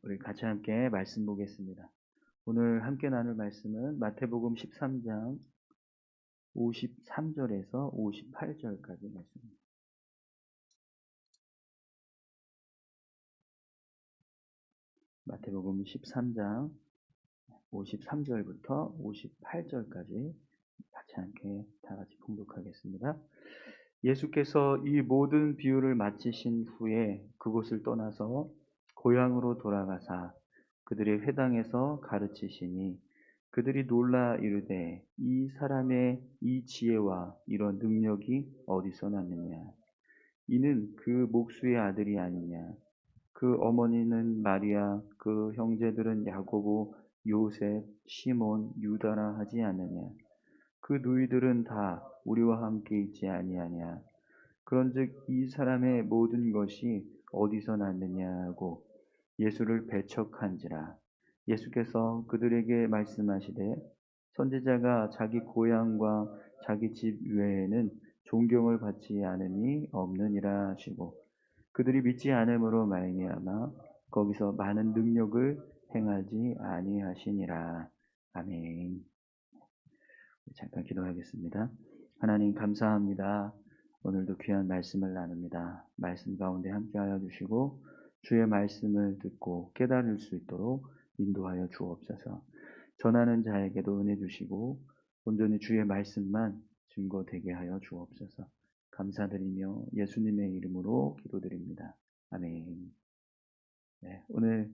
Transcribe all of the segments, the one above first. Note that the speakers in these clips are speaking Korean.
우리 같이 함께 말씀 보겠습니다. 오늘 함께 나눌 말씀은 마태복음 13장 53절에서 58절까지 말씀입니다. 마태복음 13장 53절부터 58절까지 같이 함께 다 같이 봉독하겠습니다. 예수께서 이 모든 비유를 마치신 후에 그곳을 떠나서 고향으로 돌아가사 그들의 회당에서 가르치시니 그들이 놀라 이르되 이 사람의 이 지혜와 이런 능력이 어디서 났느냐. 이는 그 목수의 아들이 아니냐. 그 어머니는 마리아, 그 형제들은 야고보, 요셉, 시몬, 유다라 하지 않느냐. 그 누이들은 다 우리와 함께 있지 아니하냐. 그런즉 이 사람의 모든 것이 어디서 났느냐고 예수를 배척한지라. 예수께서 그들에게 말씀하시되 선지자가 자기 고향과 자기 집 외에는 존경을 받지 않음이 없느니라 하시고 그들이 믿지 않음으로 말미암아 거기서 많은 능력을 행하지 아니하시니라. 아멘. 잠깐 기도하겠습니다. 하나님 감사합니다. 오늘도 귀한 말씀을 나눕니다. 말씀 가운데 함께하여 주시고 주의 말씀을 듣고 깨달을 수 있도록 인도하여 주옵소서. 전하는 자에게도 은혜 주시고 온전히 주의 말씀만 증거되게 하여 주옵소서. 감사드리며 예수님의 이름으로 기도드립니다. 아멘. 네, 오늘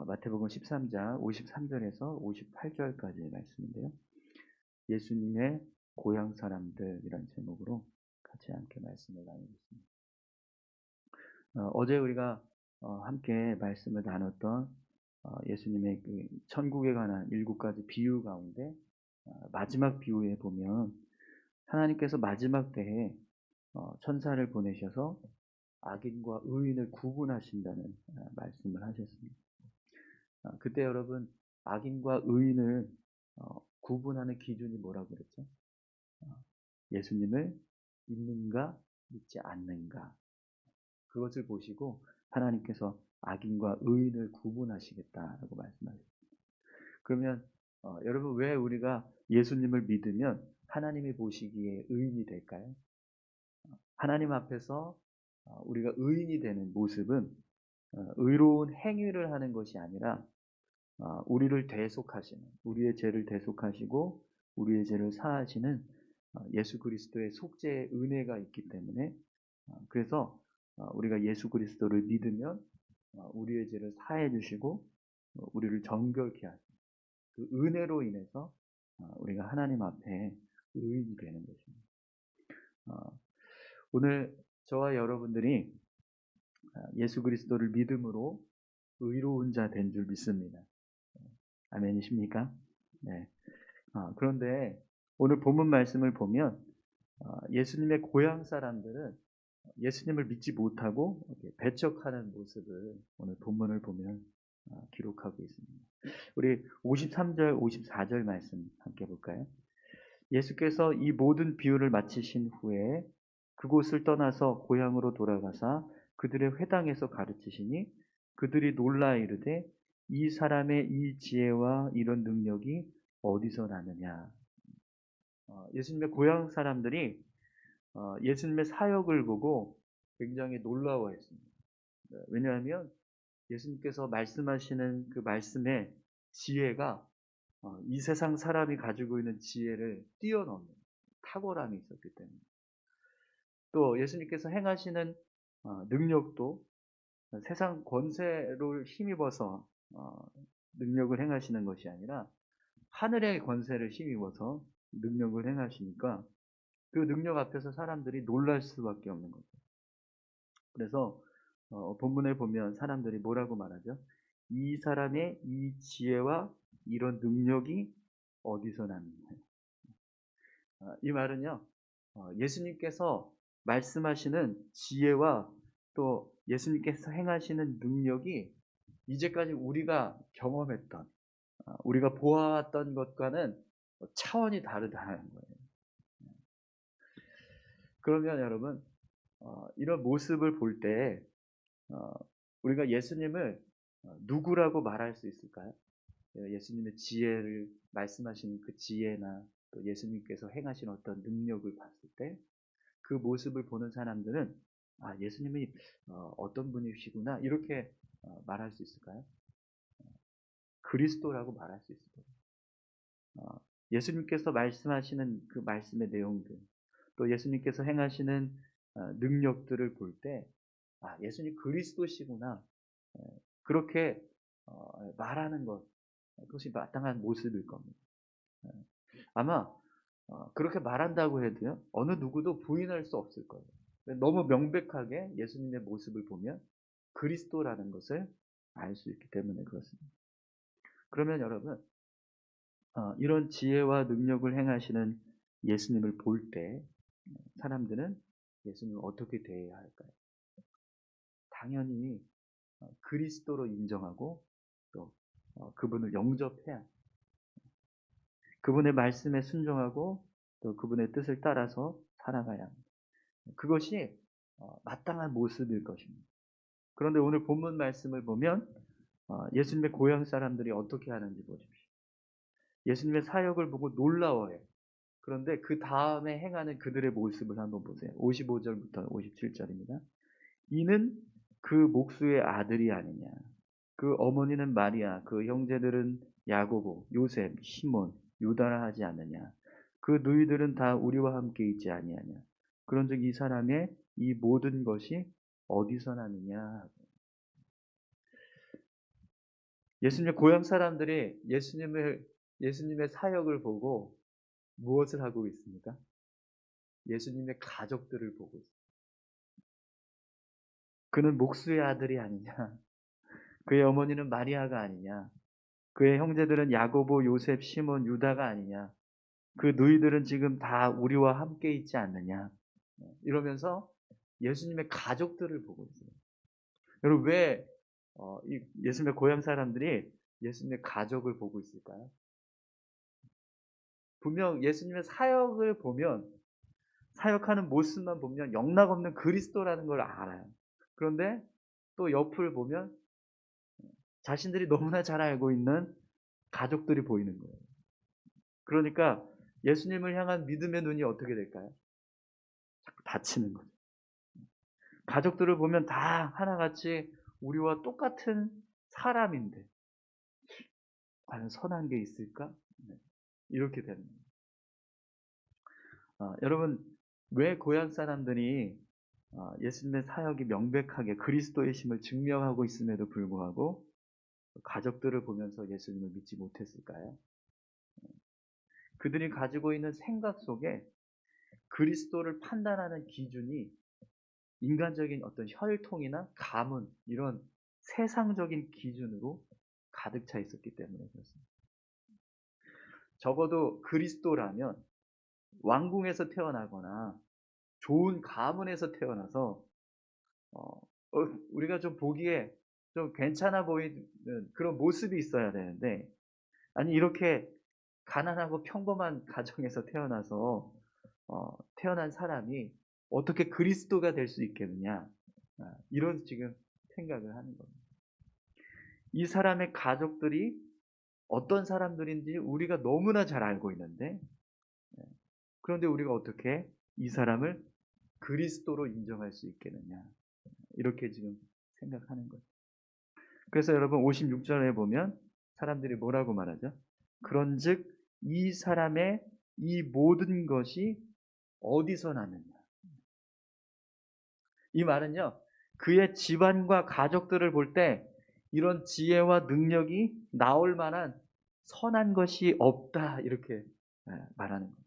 마태복음 13장 53절에서 58절까지의 말씀인데요. 예수님의 고향 사람들이란 제목으로 같이 함께 말씀을 나누겠습니다. 어제 우리가 함께 말씀을 나눴던 예수님의 그 천국에 관한 7가지 비유 가운데 마지막 비유에 보면 하나님께서 마지막 때에 천사를 보내셔서 악인과 의인을 구분하신다는 말씀을 하셨습니다. 그때 여러분 악인과 의인을 구분하는 기준이 뭐라고 그랬죠? 예수님을 믿는가 믿지 않는가 그것을 보시고 하나님께서 악인과 의인을 구분하시겠다라고 말씀하셨습니다. 그러면 여러분 왜 우리가 예수님을 믿으면 하나님이 보시기에 의인이 될까요? 하나님 앞에서 우리가 의인이 되는 모습은 의로운 행위를 하는 것이 아니라 우리를 대속하시는 우리의 죄를 대속하시고 우리의 죄를 사하시는 예수 그리스도의 속죄의 은혜가 있기 때문에 그래서 우리가 예수 그리스도를 믿으면 우리의 죄를 사해 주시고 우리를 정결케 하시는 그 은혜로 인해서 우리가 하나님 앞에 의인이 되는 것입니다. 오늘 저와 여러분들이 예수 그리스도를 믿음으로 의로운 자 된 줄 믿습니다. 아멘이십니까? 네. 그런데 오늘 본문 말씀을 보면 예수님의 고향 사람들은 예수님을 믿지 못하고 배척하는 모습을 오늘 본문을 보면 기록하고 있습니다. 우리 53절, 54절 말씀 함께 볼까요? 예수께서 이 모든 비유를 마치신 후에 그곳을 떠나서 고향으로 돌아가사 그들의 회당에서 가르치시니 그들이 놀라 이르되 이 사람의 이 지혜와 이런 능력이 어디서 나느냐. 예수님의 고향 사람들이 예수님의 사역을 보고 굉장히 놀라워했습니다. 왜냐하면 예수님께서 말씀하시는 그 말씀의 지혜가 이 세상 사람이 가지고 있는 지혜를 뛰어넘는 탁월함이 있었기 때문에 또 예수님께서 행하시는 능력도 세상 권세를 힘입어서 능력을 행하시는 것이 아니라 하늘의 권세를 힘입어서 능력을 행하시니까 그 능력 앞에서 사람들이 놀랄 수밖에 없는 거죠. 그래서 본문을 보면 사람들이 뭐라고 말하죠? 이 사람의 이 지혜와 이런 능력이 어디서 났느냐. 이 말은요, 예수님께서 말씀하시는 지혜와 또 예수님께서 행하시는 능력이 이제까지 우리가 경험했던, 우리가 보아왔던 것과는 차원이 다르다는 거예요. 그러면 여러분, 이런 모습을 볼 때, 우리가 예수님을 누구라고 말할 수 있을까요? 예수님의 지혜를 말씀하시는 그 지혜나 또 예수님께서 행하신 어떤 능력을 봤을 때 그 모습을 보는 사람들은 예수님이 어떤 분이시구나 이렇게 말할 수 있을까요? 그리스도라고 말할 수 있을 거예요. 예수님께서 말씀하시는 그 말씀의 내용들, 또 예수님께서 행하시는 능력들을 볼 때, 예수님 그리스도시구나. 그렇게 말하는 것, 그것이 마땅한 모습일 겁니다. 아마 그렇게 말한다고 해도요, 어느 누구도 부인할 수 없을 거예요. 너무 명백하게 예수님의 모습을 보면 그리스도라는 것을 알 수 있기 때문에 그렇습니다. 그러면 여러분, 이런 지혜와 능력을 행하시는 예수님을 볼 때 사람들은 예수님을 어떻게 대해야 할까요? 당연히 그리스도로 인정하고 또 그분을 영접해야, 그분의 말씀에 순종하고 또 그분의 뜻을 따라서 살아가야 합니다. 그것이 마땅한 모습일 것입니다. 그런데 오늘 본문 말씀을 보면 예수님의 고향 사람들이 어떻게 하는지 보십시오. 예수님의 사역을 보고 놀라워해요. 그런데 그 다음에 행하는 그들의 모습을 한번 보세요. 55절부터 57절입니다. 이는 그 목수의 아들이 아니냐. 그 어머니는 마리아, 그 형제들은 야고보, 요셉, 시몬, 유다라 하지 않느냐. 그 누이들은 다 우리와 함께 있지 아니하냐. 그런즉 이 사람의 이 모든 것이 어디서 나느냐. 예수님의 고향 사람들이 예수님의 사역을 보고 무엇을 하고 있습니까? 예수님의 가족들을 보고 있습니다. 그는 목수의 아들이 아니냐. 그의 어머니는 마리아가 아니냐. 그의 형제들은 야고보, 요셉, 시몬, 유다가 아니냐. 그 누이들은 지금 다 우리와 함께 있지 않느냐. 이러면서 예수님의 가족들을 보고 있어요. 여러분 왜 예수님의 고향 사람들이 예수님의 가족을 보고 있을까요? 분명 예수님의 사역을 보면, 사역하는 모습만 보면 영락없는 그리스도라는 걸 알아요. 그런데 또 옆을 보면 자신들이 너무나 잘 알고 있는 가족들이 보이는 거예요. 그러니까 예수님을 향한 믿음의 눈이 어떻게 될까요? 자꾸 닫히는 거죠. 가족들을 보면 다 하나같이 우리와 똑같은 사람인데 과연 선한 게 있을까? 이렇게 되는 거예요. 여러분 왜 고향 사람들이 예수님의 사역이 명백하게 그리스도의 심을 증명하고 있음에도 불구하고 가족들을 보면서 예수님을 믿지 못했을까요? 그들이 가지고 있는 생각 속에 그리스도를 판단하는 기준이 인간적인 어떤 혈통이나 가문 이런 세상적인 기준으로 가득 차 있었기 때문에 그렇습니다. 적어도 그리스도라면 왕궁에서 태어나거나 좋은 가문에서 태어나서 우리가 좀 보기에 좀 괜찮아 보이는 그런 모습이 있어야 되는데, 아니 이렇게 가난하고 평범한 가정에서 태어나서 태어난 사람이 어떻게 그리스도가 될 수 있겠느냐, 이런 지금 생각을 하는 겁니다. 이 사람의 가족들이 어떤 사람들인지 우리가 너무나 잘 알고 있는데, 그런데 우리가 어떻게 이 사람을 그리스도로 인정할 수 있겠느냐, 이렇게 지금 생각하는 거죠. 그래서 여러분 56절에 보면 사람들이 뭐라고 말하죠? 그런즉 이 사람의 이 모든 것이 어디서 나느냐. 이 말은요, 그의 집안과 가족들을 볼 때 이런 지혜와 능력이 나올 만한 선한 것이 없다, 이렇게 말하는 거예요.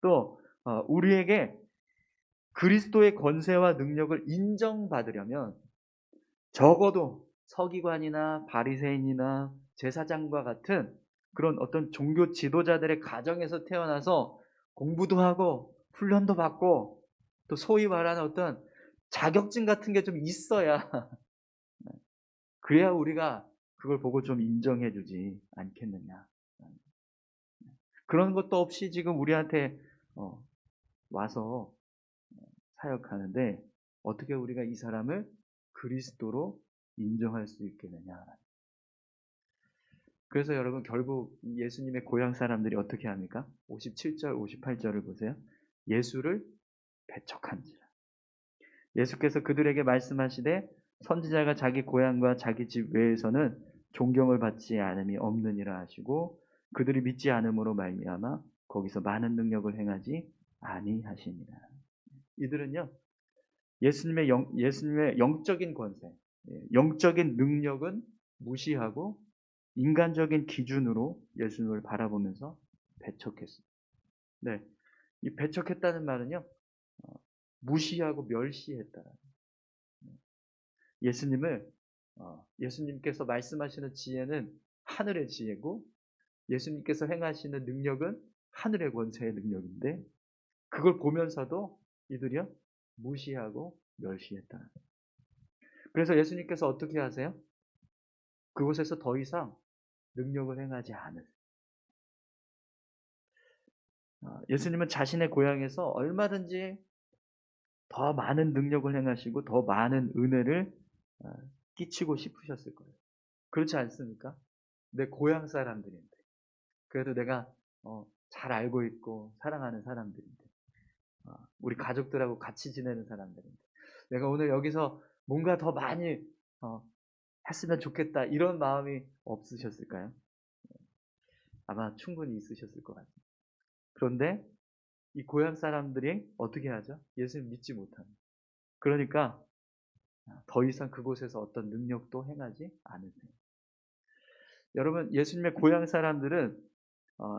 또 우리에게 그리스도의 권세와 능력을 인정받으려면 적어도 서기관이나 바리새인이나 제사장과 같은 그런 어떤 종교 지도자들의 가정에서 태어나서 공부도 하고 훈련도 받고 또 소위 말하는 어떤 자격증 같은 게 좀 있어야 그래야 우리가 그걸 보고 좀 인정해 주지 않겠느냐. 그런 것도 없이 지금 우리한테 와서 사역하는데 어떻게 우리가 이 사람을 그리스도로 인정할 수 있겠느냐. 그래서 여러분 결국 예수님의 고향 사람들이 어떻게 합니까? 57절, 58절을 보세요. 예수를 배척한지라. 예수께서 그들에게 말씀하시되 선지자가 자기 고향과 자기 집 외에서는 존경을 받지 않음이 없느니라 하시고 그들이 믿지 않음으로 말미암아 거기서 많은 능력을 행하지 아니하시니라. 이들은요 예수님의 영적인 권세, 영적인 능력은 무시하고 인간적인 기준으로 예수님을 바라보면서 배척했습니다. 네, 이 배척했다는 말은요 무시하고 멸시했다. 예수님을 예수님께서 말씀하시는 지혜는 하늘의 지혜고 예수님께서 행하시는 능력은 하늘의 권세의 능력인데 그걸 보면서도 이들이요 무시하고 멸시했다. 그래서 예수님께서 어떻게 하세요? 그곳에서 더 이상 능력을 행하지 않으세요. 예수님은 자신의 고향에서 얼마든지 더 많은 능력을 행하시고 더 많은 은혜를 끼치고 싶으셨을 거예요. 그렇지 않습니까? 내 고향 사람들인데 그래도 내가 잘 알고 있고 사랑하는 사람들인데 우리 가족들하고 같이 지내는 사람들인데 내가 오늘 여기서 뭔가 더 많이 했으면 좋겠다 이런 마음이 없으셨을까요? 아마 충분히 있으셨을 것 같아요. 그런데 이 고향 사람들이 어떻게 하죠? 예수님 믿지 못합니다. 그러니까 더 이상 그곳에서 어떤 능력도 행하지 않으세요. 여러분 예수님의 고향 사람들은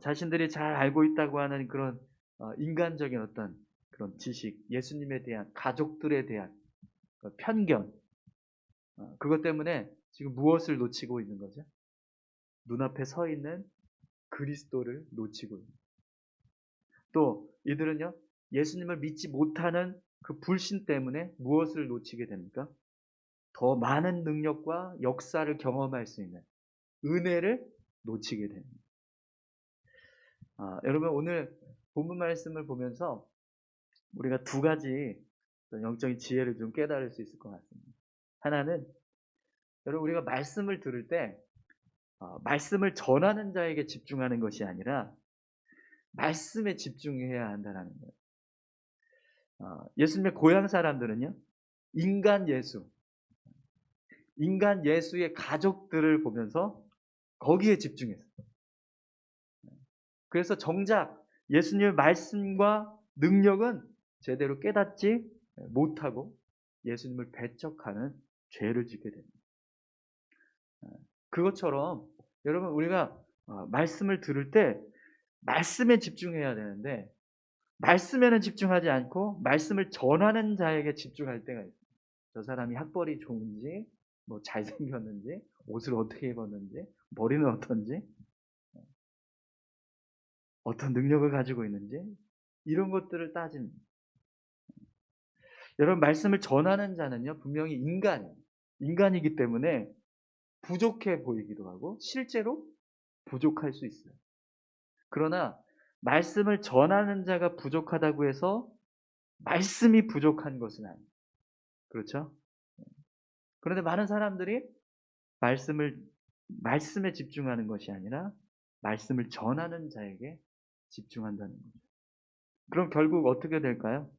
자신들이 잘 알고 있다고 하는 그런 인간적인 어떤 그런 지식, 예수님에 대한 가족들에 대한 편견 그것 때문에 지금 무엇을 놓치고 있는 거죠? 눈앞에 서 있는 그리스도를 놓치고 있는 거예요. 또 이들은요 예수님을 믿지 못하는 그 불신 때문에 무엇을 놓치게 됩니까? 더 많은 능력과 역사를 경험할 수 있는 은혜를 놓치게 됩니다. 여러분 오늘 본문 말씀을 보면서 우리가 두 가지 영적인 지혜를 좀 깨달을 수 있을 것 같습니다. 하나는 여러분 우리가 말씀을 들을 때 말씀을 전하는 자에게 집중하는 것이 아니라 말씀에 집중해야 한다는 거예요. 예수님의 고향 사람들은요 인간 예수의 가족들을 보면서 거기에 집중했어요. 그래서 정작 예수님의 말씀과 능력은 제대로 깨닫지 못하고 예수님을 배척하는 죄를 짓게 됩니다. 그것처럼 여러분 우리가 말씀을 들을 때 말씀에 집중해야 되는데 말씀에는 집중하지 않고 말씀을 전하는 자에게 집중할 때가 있어요. 저 사람이 학벌이 좋은지 뭐 잘생겼는지 옷을 어떻게 입었는지 머리는 어떤지 어떤 능력을 가지고 있는지 이런 것들을 따집니다. 여러분 말씀을 전하는 자는요 분명히 인간이기 때문에 부족해 보이기도 하고 실제로 부족할 수 있어요. 그러나 말씀을 전하는 자가 부족하다고 해서 말씀이 부족한 것은 아니에요. 그렇죠? 그런데 많은 사람들이 말씀에 집중하는 것이 아니라 말씀을 전하는 자에게 집중한다는 거죠. 그럼 결국 어떻게 될까요?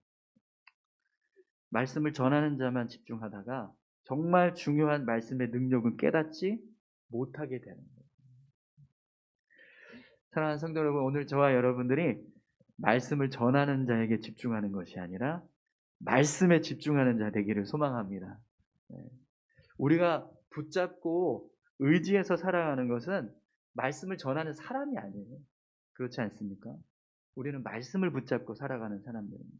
말씀을 전하는 자만 집중하다가 정말 중요한 말씀의 능력은 깨닫지 못하게 되는 거예요. 사랑하는 성도 여러분, 오늘 저와 여러분들이 말씀을 전하는 자에게 집중하는 것이 아니라 말씀에 집중하는 자 되기를 소망합니다. 네. 우리가 붙잡고 의지해서 살아가는 것은 말씀을 전하는 사람이 아니에요. 그렇지 않습니까? 우리는 말씀을 붙잡고 살아가는 사람들입니다.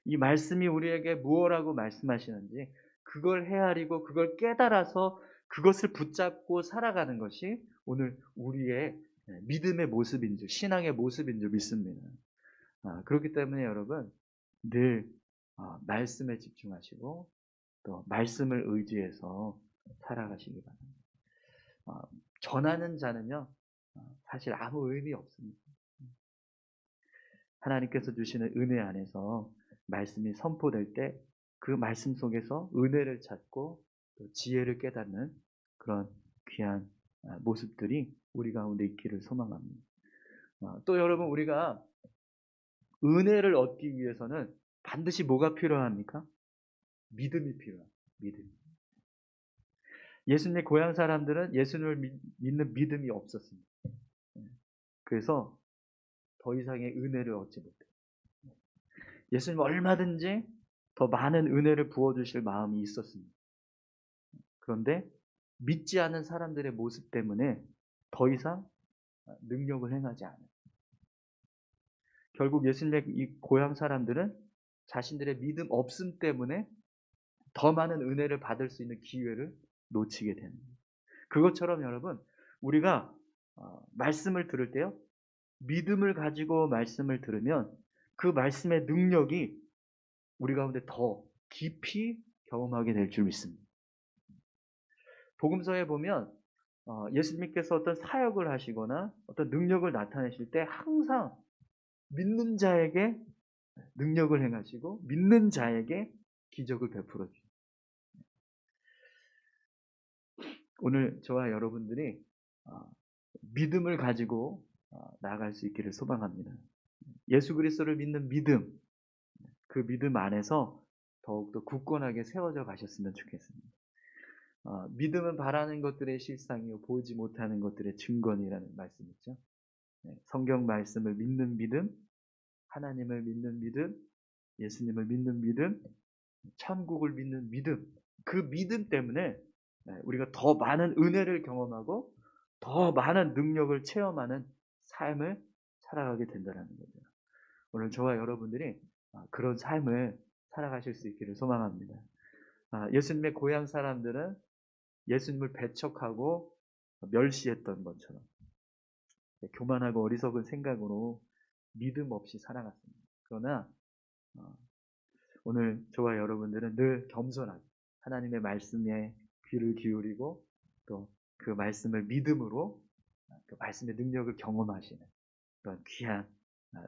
이 말씀이 우리에게 무엇라고 말씀하시는지 그걸 헤아리고 그걸 깨달아서 그것을 붙잡고 살아가는 것이 오늘 우리의 믿음의 모습인 줄, 신앙의 모습인 줄 믿습니다. 그렇기 때문에 여러분 늘 말씀에 집중하시고 또 말씀을 의지해서 살아가시기 바랍니다. 전하는 자는요 사실 아무 의미 없습니다. 하나님께서 주시는 은혜 안에서 말씀이 선포될 때 그 말씀 속에서 은혜를 찾고 또 지혜를 깨닫는 그런 귀한 모습들이 우리 가운데 있기를 소망합니다. 또 여러분, 우리가 은혜를 얻기 위해서는 반드시 뭐가 필요합니까? 믿음이 필요합니다. 믿음. 예수님의 고향 사람들은 예수님을 믿는 믿음이 없었습니다. 그래서 더 이상의 은혜를 얻지 못해요. 예수님 얼마든지 더 많은 은혜를 부어주실 마음이 있었습니다. 그런데 믿지 않는 사람들의 모습 때문에 더 이상 능력을 행하지 않아요. 결국 예수님의 이 고향 사람들은 자신들의 믿음 없음 때문에 더 많은 은혜를 받을 수 있는 기회를 놓치게 되는 거예요. 그것처럼 여러분, 우리가 말씀을 들을 때요, 믿음을 가지고 말씀을 들으면 그 말씀의 능력이 우리 가운데 더 깊이 경험하게 될 줄 믿습니다. 복음서에 보면 예수님께서 어떤 사역을 하시거나 어떤 능력을 나타내실 때 항상 믿는 자에게 능력을 행하시고 믿는 자에게 기적을 베풀어 주십니다. 오늘 저와 여러분들이 믿음을 가지고 나아갈 수 있기를 소망합니다. 예수 그리스도를 믿는 믿음, 그 믿음 안에서 더욱더 굳건하게 세워져 가셨으면 좋겠습니다. 믿음은 바라는 것들의 실상이요 보지 못하는 것들의 증거니라는 말씀 있죠. 성경 말씀을 믿는 믿음, 하나님을 믿는 믿음, 예수님을 믿는 믿음, 천국을 믿는 믿음, 그 믿음 때문에 우리가 더 많은 은혜를 경험하고 더 많은 능력을 체험하는 삶을 살아가게 된다는 거죠. 오늘 저와 여러분들이 그런 삶을 살아가실 수 있기를 소망합니다. 예수님의 고향 사람들은 예수님을 배척하고 멸시했던 것처럼 교만하고 어리석은 생각으로 믿음 없이 살아갔습니다. 그러나 오늘 저와 여러분들은 늘 겸손하게 하나님의 말씀에 귀를 기울이고 또 그 말씀을 믿음으로 그 말씀의 능력을 경험하시는 그런 귀한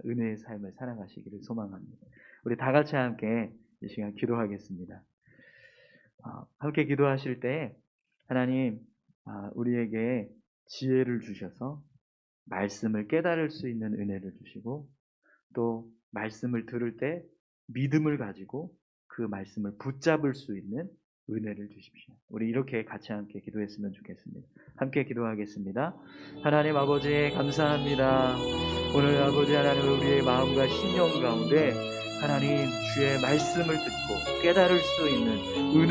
은혜의 삶을 살아가시기를 소망합니다. 우리 다 같이 함께 이 시간 기도하겠습니다. 함께 기도하실 때 하나님, 우리에게 지혜를 주셔서 말씀을 깨달을 수 있는 은혜를 주시고 또 말씀을 들을 때 믿음을 가지고 그 말씀을 붙잡을 수 있는 은혜를 주십시오. 우리 이렇게 같이 함께 기도했으면 좋겠습니다. 함께 기도하겠습니다. 하나님 아버지 감사합니다. 오늘 아버지 하나님 우리의 마음과 심령 가운데 하나님 주의 말씀을 듣고 깨달을 수 있는 은혜